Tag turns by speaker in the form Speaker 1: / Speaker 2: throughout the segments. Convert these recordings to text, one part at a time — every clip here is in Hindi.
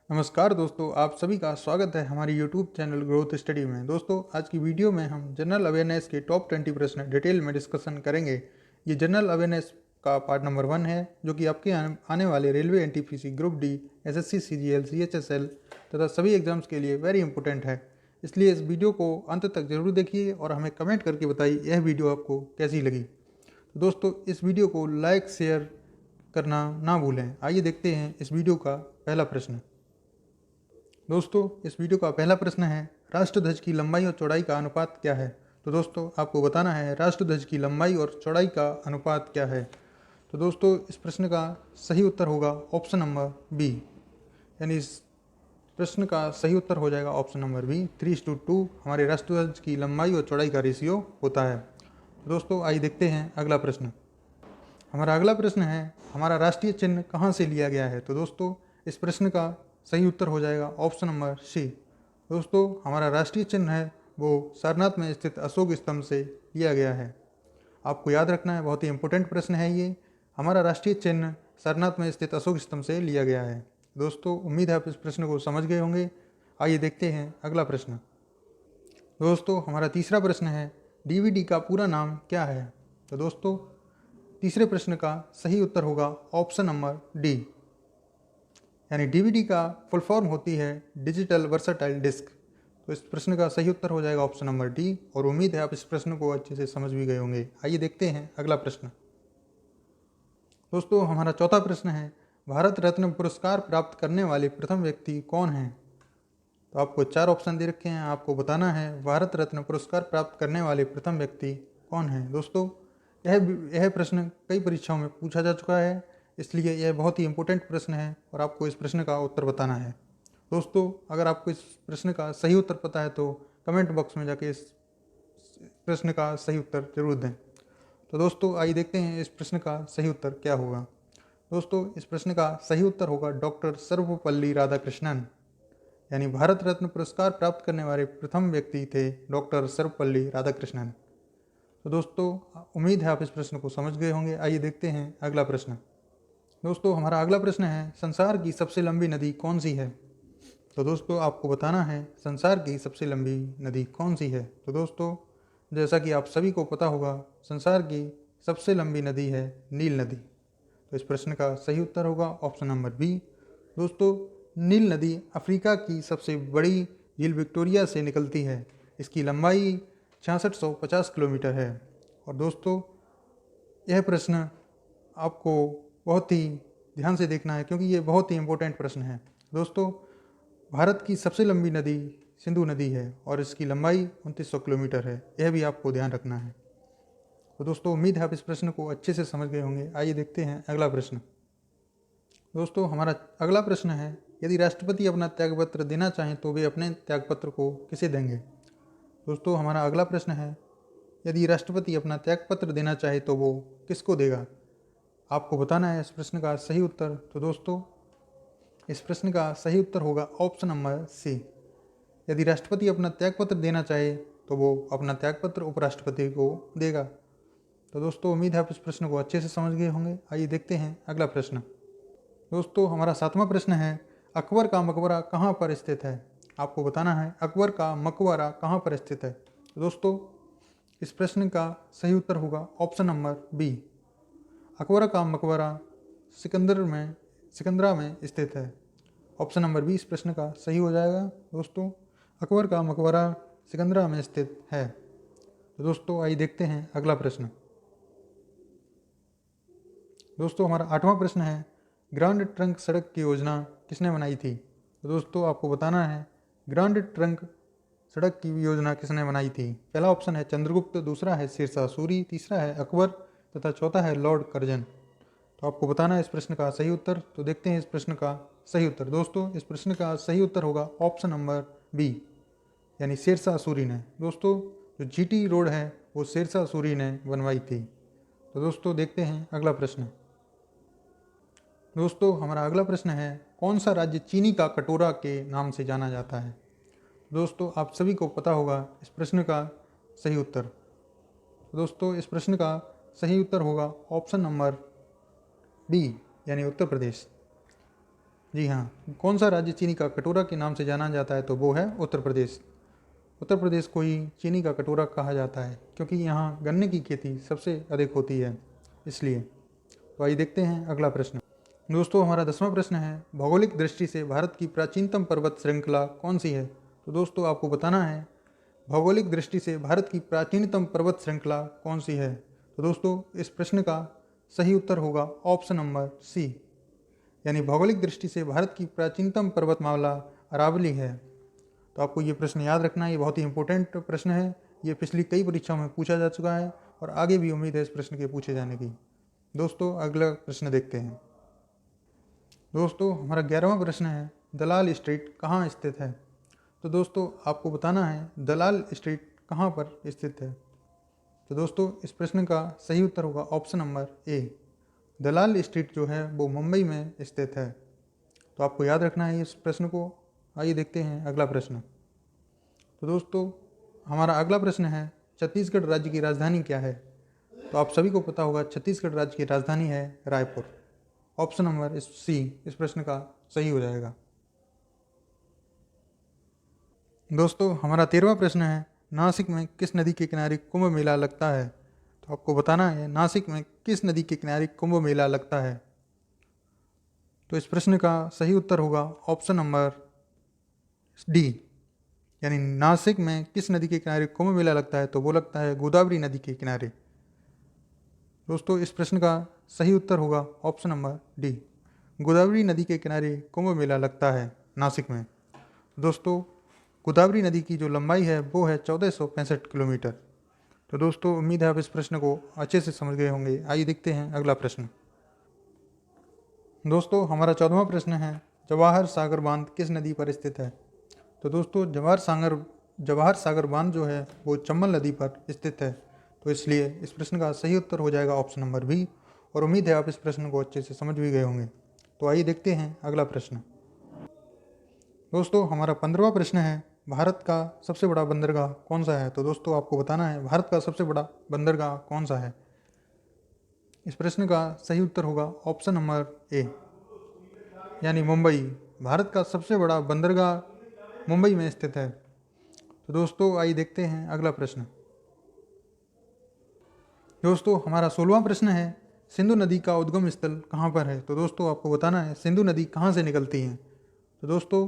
Speaker 1: नमस्कार दोस्तों, आप सभी का स्वागत है हमारी यूट्यूब चैनल ग्रोथ स्टडी में। दोस्तों, आज की वीडियो में हम जनरल अवेयरनेस के टॉप 20 प्रश्न डिटेल में डिस्कशन करेंगे। ये जनरल अवेयरनेस का पार्ट नंबर 1 है, जो कि आपके आने वाले railway, NTPC, group D, SSC, CGL, CHSL तथा सभी एग्जाम्स के लिए वेरी इंपॉर्टेंट है। इसलिए इस वीडियो को अंत तक जरूर देखिए और हमें कमेंट करके बताइए यह वीडियो आपको कैसी लगी। तो दोस्तों, इस वीडियो को लाइक शेयर करना ना भूलें। आइए देखते हैं इस वीडियो का पहला प्रश्न। दोस्तों, इस वीडियो का पहला प्रश्न है, राष्ट्रध्वज की लंबाई और चौड़ाई का अनुपात क्या है। तो दोस्तों, आपको बताना है राष्ट्रध्वज की लंबाई और चौड़ाई का अनुपात क्या है। तो दोस्तों, इस प्रश्न का सही उत्तर होगा ऑप्शन नंबर बी, यानी इस प्रश्न का सही उत्तर हो जाएगा ऑप्शन नंबर बी, 3:2 हमारे राष्ट्रध्वज की लंबाई और चौड़ाई का रेशियो होता है। तो दोस्तों, आइए देखते हैं अगला प्रश्न। हमारा अगला प्रश्न है, हमारा राष्ट्रीय चिन्ह कहाँ से लिया गया है। तो दोस्तों, इस प्रश्न का सही उत्तर हो जाएगा ऑप्शन नंबर सी। दोस्तों, हमारा राष्ट्रीय चिन्ह है वो सारनाथ में स्थित अशोक स्तंभ से लिया गया है। आपको याद रखना है, बहुत ही इंपॉर्टेंट प्रश्न है ये। हमारा राष्ट्रीय चिन्ह सारनाथ में स्थित अशोक स्तंभ से लिया गया है। दोस्तों, उम्मीद है आप इस प्रश्न को समझ गए होंगे। आइए देखते हैं अगला प्रश्न। दोस्तों, हमारा तीसरा प्रश्न है, डीवीडी का पूरा नाम क्या है। तो दोस्तों, तीसरे प्रश्न का सही उत्तर होगा ऑप्शन नंबर डी, यानी डीवीडी का फुल फॉर्म होती है डिजिटल वर्सटाइल डिस्क। तो इस प्रश्न का सही उत्तर हो जाएगा ऑप्शन नंबर डी, और उम्मीद है आप इस प्रश्न को अच्छे से समझ भी गए होंगे। आइए देखते हैं अगला प्रश्न। दोस्तों, हमारा चौथा प्रश्न है, भारत रत्न पुरस्कार प्राप्त करने वाले प्रथम व्यक्ति कौन हैं। तो आपको 4 ऑप्शन दे रखे हैं, आपको बताना है भारत रत्न पुरस्कार प्राप्त करने वाले प्रथम व्यक्ति कौन हैं। दोस्तों, यह प्रश्न कई परीक्षाओं में पूछा जा चुका है, इसलिए यह बहुत ही इंपॉर्टेंट प्रश्न है और आपको इस प्रश्न का उत्तर बताना है। दोस्तों, अगर आपको इस प्रश्न का सही उत्तर पता है तो कमेंट बॉक्स में जाके इस प्रश्न का सही उत्तर जरूर दें। तो दोस्तों, आइए देखते हैं इस प्रश्न का सही उत्तर क्या होगा। दोस्तों, इस प्रश्न का सही उत्तर होगा डॉक्टर सर्वपल्ली राधाकृष्णन, यानी भारत रत्न पुरस्कार प्राप्त करने वाले प्रथम व्यक्ति थे डॉक्टर सर्वपल्ली राधाकृष्णन। तो दोस्तों, उम्मीद है आप इस प्रश्न को समझ गए होंगे। आइए देखते हैं अगला प्रश्न। दोस्तों, हमारा अगला प्रश्न है, संसार की सबसे लंबी नदी कौन सी है। तो दोस्तों, आपको बताना है संसार की सबसे लंबी नदी कौन सी है। तो दोस्तों, जैसा कि आप सभी को पता होगा, संसार की सबसे लंबी नदी है नील नदी। तो इस प्रश्न का सही उत्तर होगा ऑप्शन नंबर बी। दोस्तों, नील नदी अफ्रीका की सबसे बड़ी झील विक्टोरिया से निकलती है। इसकी लंबाई 6650 किलोमीटर है। और दोस्तों, यह प्रश्न आपको बहुत ही ध्यान से देखना है, क्योंकि ये बहुत ही इम्पोर्टेंट प्रश्न है। दोस्तों, भारत की सबसे लंबी नदी सिंधु नदी है और इसकी लंबाई 2900 किलोमीटर है। यह भी आपको ध्यान रखना है। तो दोस्तों, उम्मीद है आप इस प्रश्न को अच्छे से समझ गए होंगे। आइए देखते हैं अगला प्रश्न। दोस्तों, हमारा अगला प्रश्न है, यदि राष्ट्रपति अपना त्यागपत्र देना चाहें तो वे अपने त्यागपत्र को किसे देंगे। दोस्तों, हमारा अगला प्रश्न है, यदि राष्ट्रपति अपना त्यागपत्र देना चाहे तो वो किसको देगा। आपको बताना है इस प्रश्न का सही उत्तर। तो दोस्तों, इस प्रश्न का सही उत्तर होगा ऑप्शन नंबर सी, यदि राष्ट्रपति अपना त्यागपत्र देना चाहे तो वो अपना त्यागपत्र उपराष्ट्रपति को देगा। तो दोस्तों, उम्मीद है आप इस प्रश्न को अच्छे से समझ गए होंगे। आइए देखते हैं अगला प्रश्न। दोस्तों, हमारा 7वां प्रश्न है, अकबर का मकबरा कहाँ पर स्थित है। आपको बताना है अकबर का मकबरा कहाँ पर स्थित है। तो दोस्तों, इस प्रश्न का सही उत्तर होगा ऑप्शन नंबर बी, अकबर का मकबरा सिकंदरा में स्थित है। ऑप्शन नंबर बी इस प्रश्न का सही हो जाएगा। दोस्तों, अकबर का मकबरा सिकंदरा में स्थित है। तो दोस्तों, आइए देखते हैं अगला प्रश्न। दोस्तों, हमारा 8वां प्रश्न है, ग्रांड ट्रंक सड़क की योजना किसने बनाई थी। तो दोस्तों, आपको बताना है ग्रांड ट्रंक सड़क की योजना किसने बनाई थी। पहला ऑप्शन है चंद्रगुप्त, दूसरा है शेरशाह सूरी, तीसरा है अकबर तथा चौथा है लॉर्ड कर्जन। तो आपको बताना है इस प्रश्न का सही उत्तर। तो देखते हैं इस प्रश्न का सही उत्तर। दोस्तों, इस प्रश्न का सही उत्तर होगा ऑप्शन नंबर बी, यानी शेरशाह सूरी ने। दोस्तों, जो जीटी रोड है वो शेरशाह सूरी ने बनवाई थी। तो दोस्तों, देखते हैं अगला प्रश्न। दोस्तों, हमारा अगला प्रश्न है, कौन सा राज्य चीनी का कटोरा के नाम से जाना जाता है। दोस्तों, आप सभी को पता होगा इस प्रश्न का सही उत्तर। दोस्तों, इस प्रश्न का सही उत्तर होगा ऑप्शन नंबर बी, यानी उत्तर प्रदेश। जी हाँ, कौन सा राज्य चीनी का कटोरा के नाम से जाना जाता है? तो वो है उत्तर प्रदेश। उत्तर प्रदेश को ही चीनी का कटोरा कहा जाता है क्योंकि यहाँ गन्ने की खेती सबसे अधिक होती है, इसलिए। तो आइए देखते हैं अगला प्रश्न। दोस्तों हमारा 10वां प्रश्न है, भौगोलिक दृष्टि से भारत की प्राचीनतम पर्वत श्रृंखला कौन सी है? तो दोस्तों आपको बताना है भौगोलिक दृष्टि से भारत की प्राचीनतम पर्वत श्रृंखला कौन सी है? तो दोस्तों इस प्रश्न का सही उत्तर होगा ऑप्शन नंबर सी, यानी भौगोलिक दृष्टि से भारत की प्राचीनतम पर्वतमाला अरावली है। तो आपको ये प्रश्न याद रखना है, ये बहुत ही इंपॉर्टेंट प्रश्न है। ये पिछली कई परीक्षाओं में पूछा जा चुका है और आगे भी उम्मीद है इस प्रश्न के पूछे जाने की। दोस्तों अगला प्रश्न देखते हैं। दोस्तों हमारा 11वां प्रश्न है, दलाल स्ट्रीट कहाँ स्थित है? तो दोस्तों आपको बताना है दलाल स्ट्रीट कहाँ पर स्थित है। तो दोस्तों इस प्रश्न का सही उत्तर होगा ऑप्शन नंबर ए, दलाल स्ट्रीट जो है वो मुंबई में स्थित है। तो आपको याद रखना है इस प्रश्न को। आइए देखते हैं अगला प्रश्न। तो दोस्तों हमारा अगला प्रश्न है, छत्तीसगढ़ राज्य की राजधानी क्या है? तो आप सभी को पता होगा छत्तीसगढ़ राज्य की राजधानी है रायपुर। ऑप्शन नंबर सी इस प्रश्न का सही हो जाएगा। दोस्तों हमारा 13वां प्रश्न है, नासिक में किस नदी के किनारे कुंभ मेला लगता है? तो आपको बताना है नासिक में किस नदी के किनारे कुंभ मेला लगता है। तो इस प्रश्न का सही उत्तर होगा ऑप्शन नंबर डी, यानी नासिक में किस नदी के किनारे कुंभ मेला लगता है? तो वो लगता है गोदावरी नदी के किनारे। दोस्तों इस प्रश्न का सही उत्तर होगा ऑप्शन नंबर डी, गोदावरी नदी के किनारे कुंभ मेला लगता है नासिक में। दोस्तों गोदावरी नदी की जो लंबाई है वो है 1465 किलोमीटर। तो दोस्तों उम्मीद है आप इस प्रश्न को अच्छे से समझ गए होंगे। आइए देखते हैं अगला प्रश्न। दोस्तों हमारा 14वां प्रश्न है, जवाहर सागर बांध किस नदी पर स्थित है? तो दोस्तों जवाहर सागर बांध जो है वो चंबल नदी पर स्थित है। तो इसलिए इस प्रश्न का सही उत्तर हो जाएगा ऑप्शन नंबर बी, और उम्मीद है आप इस प्रश्न को अच्छे से समझ भी गए होंगे। तो आइए देखते हैं अगला प्रश्न। दोस्तों हमारा 15वां प्रश्न है, भारत का सबसे बड़ा बंदरगाह कौन सा है? तो दोस्तों आपको बताना है भारत का सबसे बड़ा बंदरगाह कौन सा है। इस प्रश्न का सही उत्तर होगा ऑप्शन नंबर ए, यानी मुंबई। भारत का सबसे बड़ा बंदरगाह मुंबई में स्थित है। तो दोस्तों आइए देखते हैं अगला प्रश्न। दोस्तों हमारा 16वां प्रश्न है, सिंधु नदी का उद्गम स्थल कहाँ पर है? तो दोस्तों आपको बताना है सिंधु नदी कहाँ से निकलती है। तो दोस्तों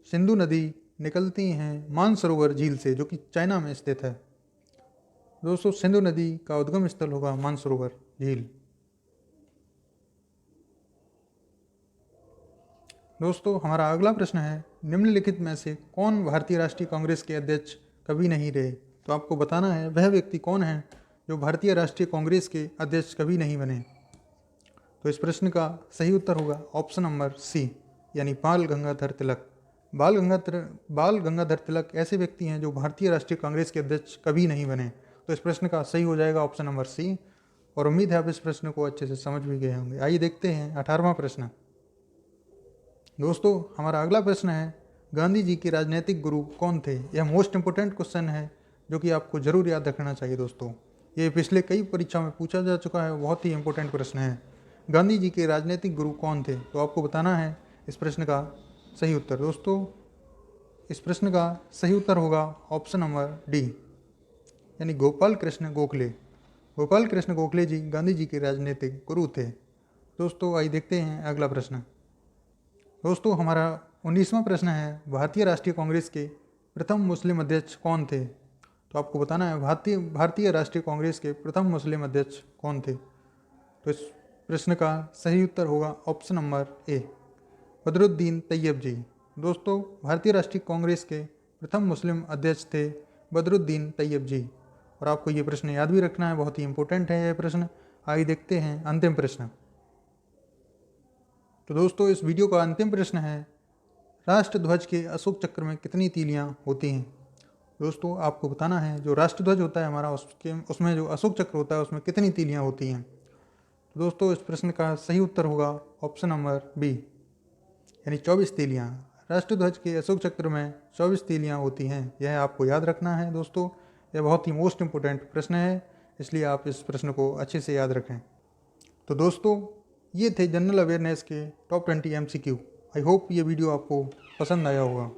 Speaker 1: सिंधु नदी निकलती हैं मानसरोवर झील से, जो कि चाइना में स्थित है। दोस्तों सिंधु नदी का उद्गम स्थल होगा मानसरोवर झील। दोस्तों हमारा अगला प्रश्न है, निम्नलिखित में से कौन भारतीय राष्ट्रीय कांग्रेस के अध्यक्ष कभी नहीं रहे? तो आपको बताना है वह व्यक्ति कौन है जो भारतीय राष्ट्रीय कांग्रेस के अध्यक्ष कभी नहीं बने। तो इस प्रश्न का सही उत्तर होगा ऑप्शन नंबर सी, यानी बाल गंगाधर तिलक। बाल गंगाधर तिलक ऐसे व्यक्ति हैं जो भारतीय राष्ट्रीय कांग्रेस के अध्यक्ष कभी नहीं बने। तो इस प्रश्न का सही हो जाएगा ऑप्शन नंबर सी, और उम्मीद है आप इस प्रश्न को अच्छे से समझ भी गए होंगे। आइए देखते हैं 18वां प्रश्न। दोस्तों हमारा अगला प्रश्न है, गांधी जी के राजनीतिक गुरु कौन थे? यह मोस्ट इंपोर्टेंट क्वेश्चन है जो कि आपको जरूर याद रखना चाहिए। दोस्तों ये पिछले कई परीक्षाओं में पूछा जा चुका है, बहुत ही इंपॉर्टेंट प्रश्न है। गांधी जी के राजनीतिक गुरु कौन थे? तो आपको बताना है इस प्रश्न का सही उत्तर। दोस्तों इस प्रश्न का सही उत्तर होगा ऑप्शन नंबर डी, यानी गोपाल कृष्ण गोखले। गोपाल कृष्ण गोखले जी गांधी जी के राजनीतिक गुरु थे। दोस्तों आइए देखते हैं अगला प्रश्न। दोस्तों हमारा 19वां प्रश्न है, भारतीय राष्ट्रीय कांग्रेस के प्रथम मुस्लिम अध्यक्ष कौन थे? तो आपको बताना है भारतीय राष्ट्रीय कांग्रेस के प्रथम मुस्लिम अध्यक्ष कौन थे। तो इस प्रश्न का सही उत्तर होगा option number a, Badruddin Tyabji. दोस्तों भारतीय राष्ट्रीय कांग्रेस के प्रथम मुस्लिम अध्यक्ष थे बदरुद्दीन तैयब जी, और आपको ये प्रश्न याद भी रखना है, बहुत ही इंपॉर्टेंट है यह प्रश्न। आइए देखते हैं अंतिम प्रश्न। तो दोस्तों इस वीडियो का अंतिम प्रश्न है, राष्ट्रध्वज के अशोक चक्र में कितनी तीलियां होती हैं? दोस्तों आपको बताना है जो राष्ट्रध्वज होता है हमारा उसमें जो अशोक चक्र होता है उसमें कितनी तीलियां होती हैं। तो दोस्तों इस प्रश्न का सही उत्तर होगा ऑप्शन नंबर बी, यानी 24 तीलियां। राष्ट्रध्वज के अशोक चक्र में 24 तीलियां होती हैं, यह आपको याद रखना है। दोस्तों यह बहुत ही मोस्ट इंपोर्टेंट प्रश्न है, इसलिए आप इस प्रश्न को अच्छे से याद रखें। तो दोस्तों ये थे जनरल अवेयरनेस के टॉप 20 MCQ। आई होप ये वीडियो आपको पसंद आया होगा।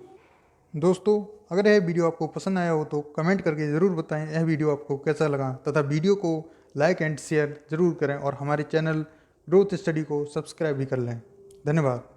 Speaker 1: दोस्तों, अगर यह वीडियो आपको पसंद आया हो तो कमेंट करके ज़रूर बताएं यह वीडियो आपको कैसा लगा, तथा वीडियो को लाइक एंड शेयर ज़रूर करें और हमारे चैनल ग्रोथ स्टडी को सब्सक्राइब भी कर लें। धन्यवाद।